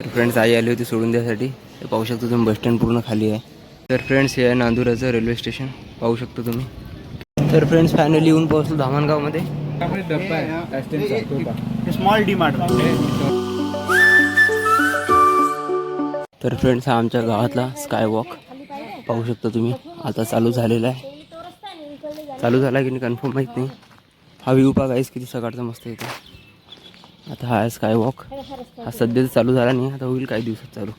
तर friends I आली होती सोडून द्यासाठी. हे पाहू शकतो तुम्ही, बस स्टँड पूर्ण खाली आहे. तर फ्रेंड्स हे आहे नांदुराचं रेल्वे स्टेशन, पाहू शकतो तुम्ही. तर फ्रेंड्स फायनली येऊन पोहोचलो धामणगावमध्ये. Small D Mart. तर फ्रेंड्स हा आमच्या गावातला स्काय वॉक पाहू शकतो तुम्ही. आता चालू झालेला आहे. चालू झाला की नाही कन्फर्म माहीत नाही. हा व्ह्यू पहा गाईस, किती सकाळचा मस्त येतो. आता हा आहे स्काय वॉक. हा सध्या चालू झाला नाही, आता होईल काही दिवसात चालू.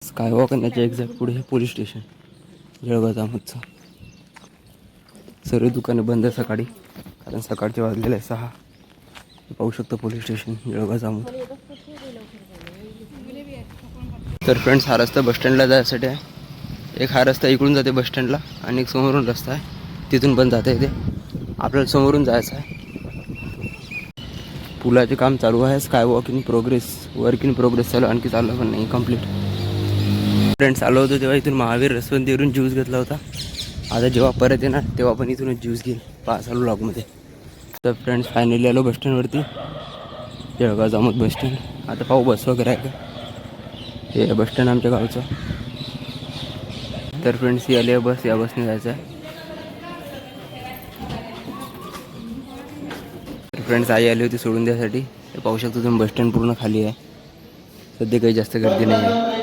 स्काय वॉक आणि त्याच्या एक्झॅक्ट पुढे हे पोलीस स्टेशन जळगाव जामोदचं. सर्व दुकाने बंद आहे सकाळी, कारण सकाळचे वाजलेले आहे 6. पाहू शकतो पोलीस स्टेशन जळगाव जामोद. तर फ्रेंड्स हा रस्ता बस स्टँडला जायसाठी आहे. एक हा रस्ता इकडून जाते बस स्टँडला आणि एक समोरून रस्ता आहे, तिथून पण जाता येते. आपल्याला समोरून जायचं आहे. पुलाचे काम चालू आहे. Sky walk in progress, work in progress चालू, आणखी चालू पण नाही कंप्लीट. फ्रेंड्स आलो होतो तेव्हा इथून महावीर रसवंतीवरून ज्यूस घेतला होता. आता जेव्हा परत येणार तेव्हा पण इथूनच ज्यूस घेईल, पास आलो ब्लॉगमध्ये. तर फ्रेंड्स फायनली आलो बस स्टँडवरती, जळगाव जामोद बस स्टँड. आता पाहू बस वगैरे आहे का. हे बस स्टँड आमच्या गावचं. तर फ्रेंड्स ही आली आहे बस, या बसने जायचं आहे. तर फ्रेंड्स आई आली होती सोडून द्यासाठी. हे पाहू शकतो तुम्ही, बस स्टँड पूर्ण खाली आहे. सध्या काही जास्त गर्दी नाही आहे.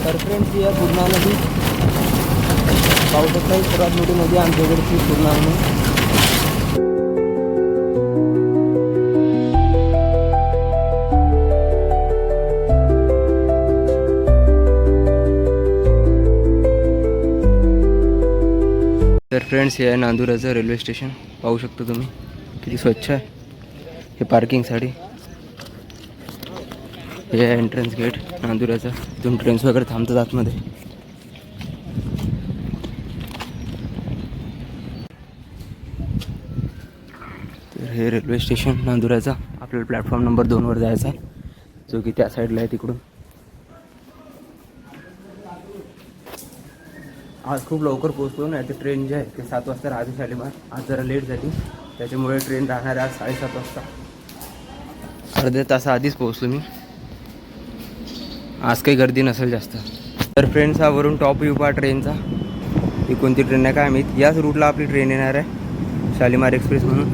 तर फ्रेंड्स ही आहे पूर्णा नदी, पाहू शकता. सर्वात मोठी नदी आमच्या इकडची पूर्णा म्हणून. तर फ्रेंड्स हे आहे नांदुराचं रेल्वे स्टेशन, पाहू शकतो तुम्ही किती स्वच्छ आहे. हे पार्किंगसाठी. हे आहे एंट्रन्स गेट नांदुराचं, इथून ट्रेन्स वगैरे थांबतात आतमध्ये. तर हे रेल्वे स्टेशन नांदुराचं. आपल्याला प्लॅटफॉर्म नंबर 2वर जायचं आहे, जो की त्या साईडला आहे तिकडून. आज खूप लवकर पोहोचलो ना. ते ट्रेन जे आहे ते 7 वाजता राहते शालीमार. आज जरा लेट झाली, त्याच्यामुळे ट्रेन राहणार आहे आज 7:30 वाजता. अर्ध्या तासा आधीच पोहोचलो मी. आज काही गर्दी नसेल जास्त. तर फ्रेंड्स हा वरून टॉप व्ह्यू पहा ट्रेनचा. ही कोणती ट्रेन आहे काय माहीत. याच रूटला आपली ट्रेन येणार आहे, शालीमार एक्सप्रेस म्हणून.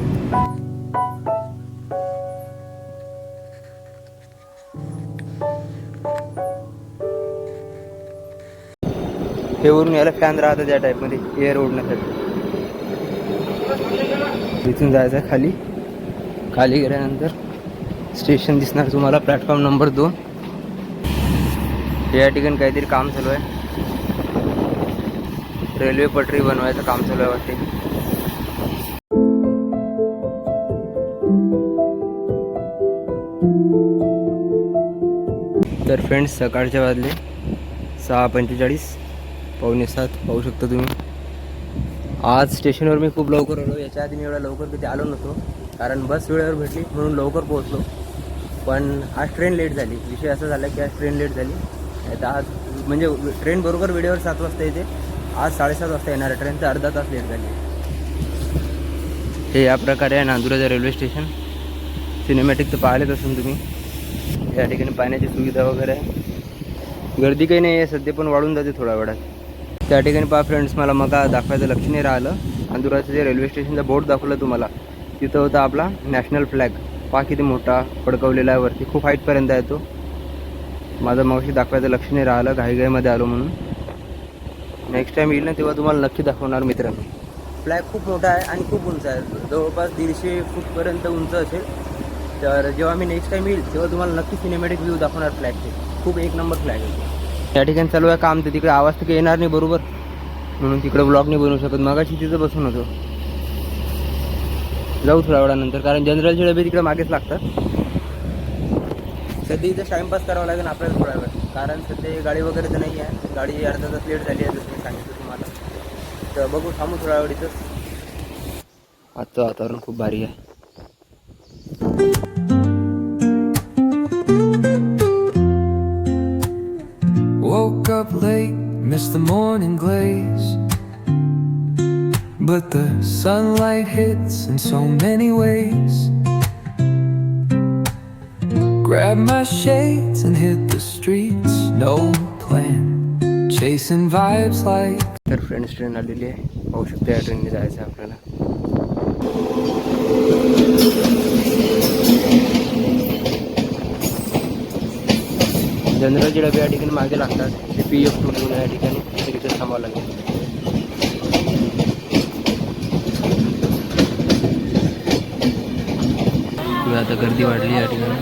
हे वरून याला फॅन राहतं त्या टाईपमध्ये, एअर ओढण्यासाठी. इथून जायचं आहे खाली. खाली गेल्यानंतर स्टेशन दिसणार तुम्हाला, प्लॅटफॉर्म नंबर 2. या ठिकाणी काहीतरी काम चालू आहे, रेल्वे पटरी बनवायचं काम चालू आहे वाटते. तर फ्रेंड्स सकाळच्या वाजले 6:45, 6:45. पाहू शकता तुम्ही. आज स्टेशनवर मी खूप लवकर आलो. याच्या आधी मी एवढा लवकर कधी आलो नव्हतो, कारण बस वेळेवर भेटली म्हणून लवकर पोहोचलो. पण आज ट्रेन लेट झाली. विषय असा झाला की आज ट्रेन लेट झाली. आता आज म्हणजे ट्रेन बरोबर वेळेवर 7 वाजता येते, आज 7:30 वाजता येणार आहे ट्रेन, तर अर्धा तास लेट झाली. हे या प्रकारे आहे नांदुराचं रेल्वे स्टेशन. सिनेमॅटिक तर पाहिलेच असून तुम्ही. या ठिकाणी पाण्याची सुविधा वगैरे आहे. गर्दी काही नाही आहे सध्या, पण वाढून जाते थोड्या वेळात. त्या ठिकाणी पहा फ्रेंड्स, मला मग दाखवायचं लक्ष नाही राहिलं. नांदुराचं जे रेल्वे स्टेशनचा बोर्ड दाखवलं तुम्हाला, तिथं होता आपला नॅशनल फ्लॅग. पहा किती मोठा फडकवलेला आहे वरती, खूप हाईटपर्यंत आहे तो. माझं मावशी दाखवायचं लक्ष नाही राहिलं, घाईघाईमध्ये आलो म्हणून. नेक्स्ट टाईम येईल ना तेव्हा तुम्हाला नक्की दाखवणार मित्रांनो. फ्लॅग खूप मोठा आहे आणि खूप उंच आहे, जवळपास 150 फूटपर्यंत उंच असेल. तर जेव्हा मी नेक्स्ट टाईम येईल तेव्हा तुम्हाला नक्की सिनेमॅटिक व्ह्यू दाखवणार फ्लॅगचे. खूप एक नंबर फ्लॅग आहे. त्या ठिकाणी चालू आहे काम, तर तिकडे आवाज तर काही येणार नाही बरोबर, म्हणून तिकडे ब्लॉग नाही बनवू शकत. मागाशी तिथं बसून होतो. जाऊ थोड्या वेळानंतर, कारण जनरलचे डबे तिकडे मागेच लागतात. सध्या इथं टाईमपास करावा लागेल आपल्याला थोड्या वेळ, कारण सध्या गाडी वगैरे तर नाही आहे. गाडी अर्धा तास लेट झाली आहे जसं मी सांगितलं तुम्हाला. तर बघू, थांबू थोड्या वेळ इथं. आजचं वातावरण खूप भारी आहे. Woke up late, missed the morning glaze, but the sunlight hits in so many ways. Grab my shades and hit the streets, no plan, chasing vibes like. तर फ्रेंड्स ट्रेन आलेली आहे, पाहू शकता या ट्रेनने जायचं आहे आपल्याला. जनरलचे डबे या ठिकाणी मागे लागतात. ते PF 2 या ठिकाणी तिथे थांबावं लागेल. आता गर्दी वाढली या ठिकाणी.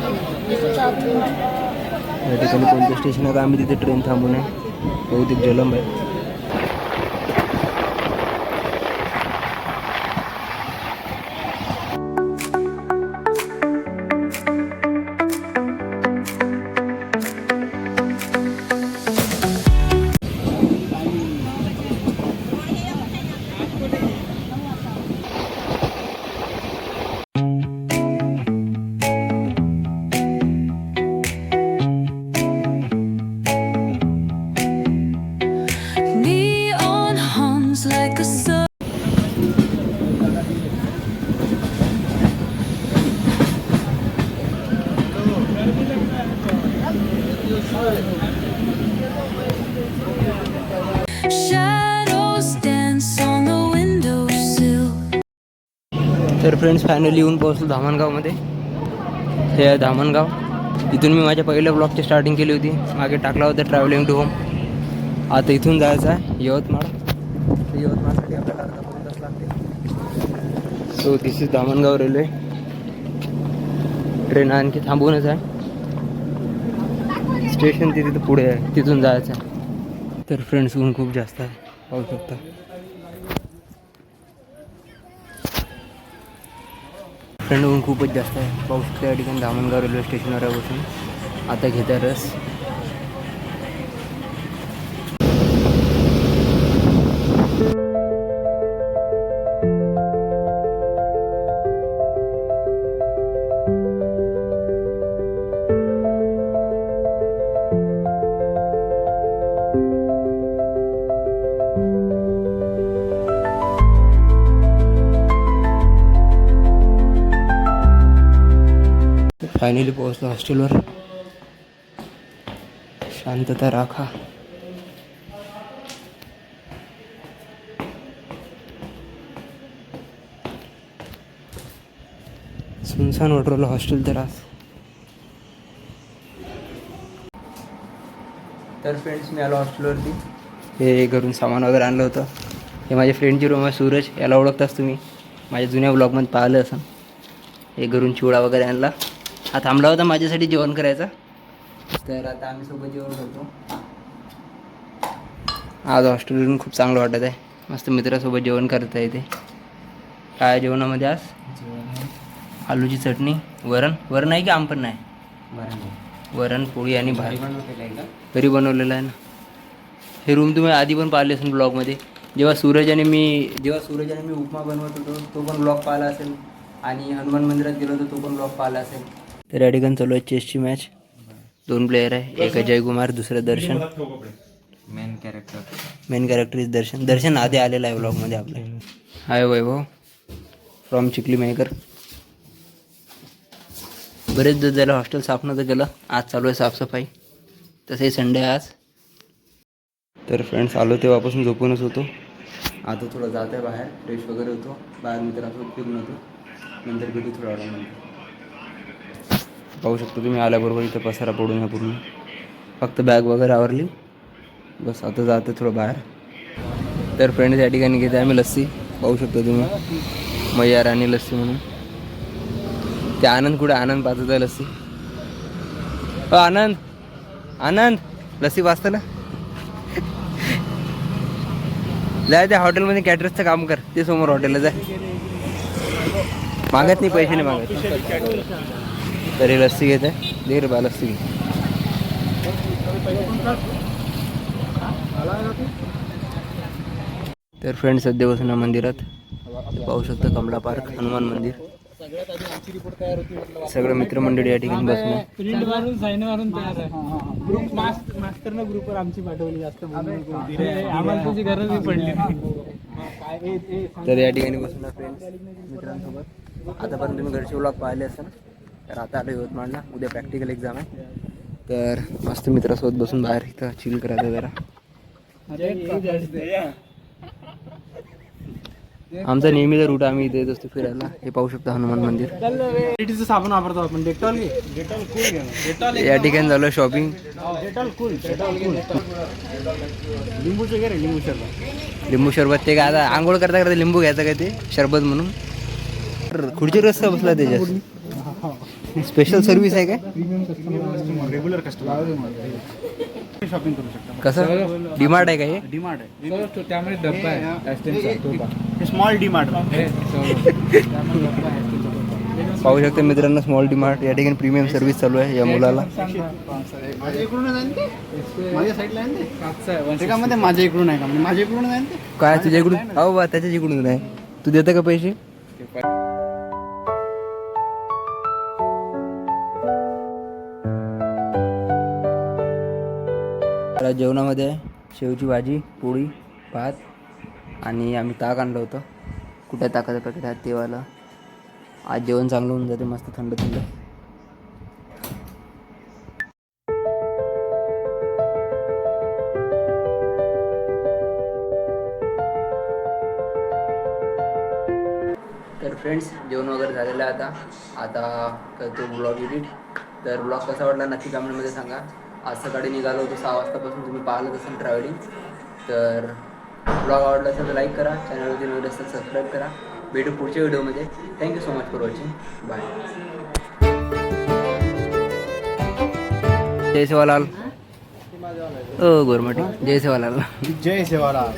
या ठिकाणी कोणतं स्टेशन आहे का आम्ही तिथे ट्रेन थांबू नये, बहुतेक जलंब आहे. Neon hums like a sun. Shadows dance on the windowsill. तर फ्रेंड्स फायनली येऊन पोहोचलो धामणगावमध्ये. हे आहे धामणगाव. इथून मी माझ्या पहिल्या ब्लॉगची स्टार्टिंग केली होती, मागे टाकला होता ट्रॅव्हलिंग टू होम. आता इथून जायचं आहे यवतमाळ. यवतमाळसाठी आपल्याला अर्धा पाऊण तास लागते. So this is Dhamangaon railway. Train आणखी थांबवूनच आहे. स्टेशन तिथे पुढे आहे, तिथून जायचं आहे. तर फ्रेंड्स ऊन खूप जास्त आहे, पाहू शकता. फ्रेंड ऊन खूपच जास्त आहे, पाहू शकता. या ठिकाणी धामणगाव रेल्वे स्टेशनवर आहे बसून. आता घेता रस. फायनली पोहोचलो हॉस्टेलवर. शांतता राखा. सुनसान वाटलं हॉस्टेल तर आज. तर फ्रेंड्स मी आलो हॉस्टेलवरती. हे घरून सामान वगैरे आणलं होतं. हे माझ्या फ्रेंडची रूम आहे, सूरज. याला ओळखताच तुम्ही, माझ्या जुन्या ब्लॉगमध्ये पाहिलं असं. हे घरून चिवडा वगैरे आणला. हा थांबला होता माझ्यासाठी जेवण करायचा, तर आता आम्ही सोबत जेवण करतो. आज हॉस्टेलवरून खूप चांगलं वाटत आहे. मस्त मित्रासोबत जेवण करता येते. काय जेवणामध्ये आज? आलूची चटणी, वरण आहे की आंबट नाही? वरण पोळी आणि भाजी. घरी बनवलेलं आहे ना. हे रूम तुम्ही आधी पण पाहिले असेल ब्लॉगमध्ये. जेव्हा सूरज आणि मी उपमा बनवत होतो तो पण ब्लॉग पाहिला असेल, आणि हनुमान मंदिरात गेलो होतो तो पण ब्लॉग पाहिला असेल. तर या ठिकाणी चालू आहे चेसची मॅच. 2 प्लेयर आहे, एक अजय कुमार, दुसरं दर्शन. मेन कॅरेक्टर इज दर्शन. दर्शन आधी आलेला आहे ब्लॉगमध्ये आपल्या. हाय वैभव फ्रॉम चिखली मेकर. बरेच दिवस झालं हॉस्टेल साफ नव्हतं केलं. आज चालू आहे साफसफाई. तसंही संडे आहे आज. तर फ्रेंड्स आलो तेव्हापासून झोपूनच होतो. आता थोडं जात आहे बाहेर, फ्रेश वगैरे होतो. बाहेर मित्रासोबत फिरून होतो. नंतर भेटू थोड्या वेळानंतर. पाहू शकतो तुम्ही आल्याबरोबर इथं पसारा पडून आहे पूर्ण. फक्त बॅग वगैरे आवरली, बस आता जातं थोडं बाहेर. तर फ्रेंड्स या ठिकाणी घेते आम्ही लस्सी. पाहू शकतो तुम्ही, मैया राणी लस्सी म्हणून. ते आनंद कुठे? आनंद पाचत आहे लस्सी. आनंद लस्सी पाचतं ना. जाय त्या हॉटेलमध्ये कॅटरसचं काम कर, ते समोर हॉटेलला जाय. मागत नाही, पैसे नाही मागत. तरी लस्सी घेत आहे. दे रे बा लस्सी घे. तर फ्रेंड सध्या बसून मंदिरात. पाहू शकता कमला पार्क, हनुमान मंदिर. सगळं मित्रमंडळी या ठिकाणी बसले. प्रिंट मारून साइन मारून तयार आहे. ग्रुप मास्टरनं ग्रुपवर आमची पाठवली जास्त आम्हाला तुझी गरजही पडली नाही. तर या ठिकाणी बसून फ्रेंड्स मित्रांसोबत. आतापर्यंत तुम्ही घरचे व्लॉग पाहिले असेल. तर आता आलो यवतमाळला, उद्या प्रॅक्टिकल एक्झाम आहे. तर मस्त मित्रासोबत बसून बाहेर इथं चिल करायचं जरा. आमचा नेहमीचा रूट, आम्ही इथे येत असतो फिरायला. हे पाहू शकता हनुमान मंदिर. क्वालिटीचं साबण वापरतो आपण. डेटॉल या ठिकाणी झालं शॉपिंग. लिंबूचे घे रे, लिंबू शरबत. लिंबू सरबत ते काय आता आंघोळ करता करता लिंबू घ्यायचं काय ते शरबत म्हणून. खुर्ची रस्ता बसला त्याच्यात. स्पेशल सर्व्हिस आहे काय? रेग्युलर कस्टमर शॉपिंग करू शकता. कसं डीमार्ट आहे का हे? डीमार्ट आहे. त्यामुळे डब्बा आहे. स्मॉल डीमार्ट. पाहू शकता मित्रांनो स्मॉल डीमार्ट. या ठिकाणी प्रीमियम सर्व्हिस चालू आहे या मुलाला. माझ्या इकडून आहे ते, माझ्या साईडला आहे ते का मध्ये, माझ्या इकडून आहे का म्हणजे माझ्या इकडून आहे ते. काय तुझ्या इकडून? हो बा त्याच्याच इकडून नाही. तू देता का पैसे? तर आज जेवणामध्ये शेवची भाजी, पोळी, भात आणि आम्ही ताक आणलं होतं. कुठे ताकाचं पॅकेट आहे तेवाला. आज जेवण चांगलं होऊन जाते, मस्त थंड थंड. तर फ्रेंड्स जेवण वगैरे झालेलं आहे आता. आता करतो ब्लॉग एडिट. तर ब्लॉग कसा वाटला नक्की कमेंटमध्ये सांगा. आज सकाळी निघालो होतो 6 वाजतापासून. तुम्ही पाहिलं असेल ट्रॅव्हलिंग. तर ब्लॉग आवडला असेल तर लाईक करा. चॅनलवरती नवीन असेल सबस्क्राईब करा. भेटू पुढच्या व्हिडिओमध्ये. Thank you so much for watching. Bye. जय सेवालाल. ओ गोरमाटी. जय सेवालाल. जय सेवालाल.